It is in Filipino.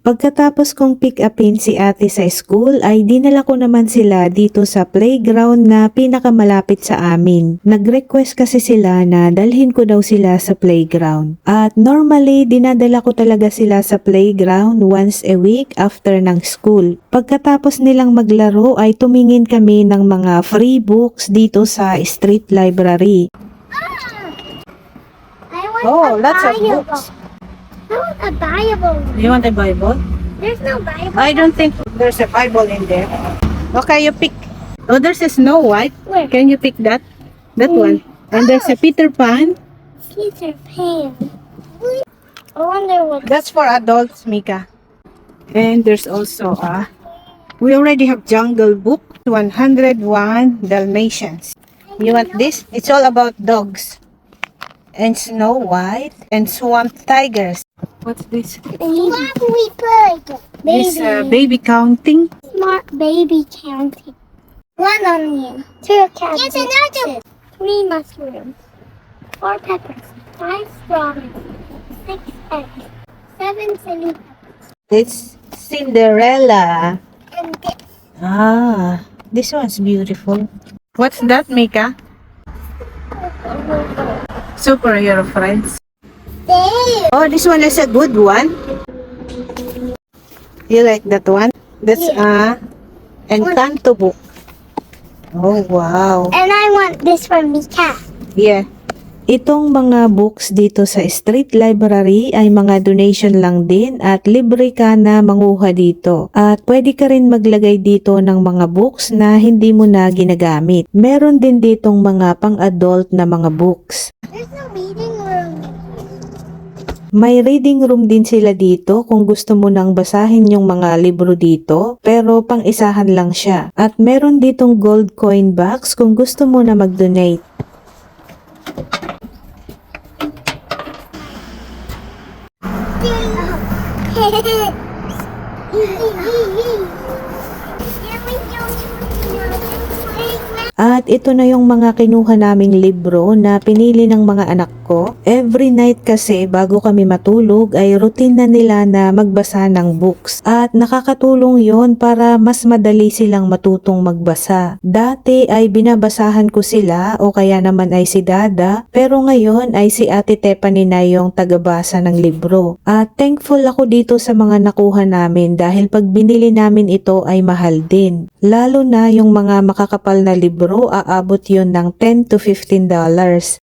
Pagkatapos kong pick upin si ate sa school ay dinala ko naman sila dito sa playground na pinakamalapit sa amin. Nag-request kasi sila na dalhin ko daw sila sa playground. At normally dinadala ko talaga sila sa playground once a week after ng school. Pagkatapos nilang maglaro ay tumingin kami ng mga free books dito sa street library. Oh, lots of books. I want a Bible. You want a Bible? There's no Bible. I don't think there's a Bible in there. Okay, you pick. Oh, there's a Snow White. Where? Can you pick that? That one. And there's a Peter Pan. Peter Pan. I wonder what. That's for adults, Mika. And there's also a... We already have Jungle Book, 101 Dalmatians. You want this? It's all about dogs. And Snow White and Swamp Tigers. What's this? Smart pig. This Baby. baby counting. Smart baby counting. 1 onion. 2 cabbages. Yes, another. 3 mushrooms. 4 peppers. 5 strawberries. 6 eggs. 7 chili peppers. It's Cinderella. And this. Ah, this one's beautiful. What's that, Mika? Superhero friends. There. Oh, this one is a good one. You like that one? That's a Encanto book. Oh, wow. And I want this for Mika. Yeah. Itong mga books dito sa street library ay mga donation lang din at libre ka na manguha dito. At pwede ka rin maglagay dito ng mga books na hindi mo na ginagamit. Meron din ditong mga pang-adult na mga books. There's no reading room. May reading room din sila dito kung gusto mo nang basahin yung mga libro dito, pero pang-isahan lang siya. At meron ditong gold coin box kung gusto mo na mag-donate. At ito na yung mga kinuha naming libro na pinili ng mga anak ko. Every night kasi bago kami matulog ay routine na nila na magbasa ng books. At nakakatulong yon para mas madali silang matutong magbasa. Dati ay binabasahan ko sila o kaya naman ay si Dada, pero ngayon ay si Ate Tepani na yung tagabasa ng libro. At thankful ako dito sa mga nakuha namin dahil pag binili namin ito ay mahal din. Lalo na yung mga makakapal na libro, aabot yun ng $10 to $15.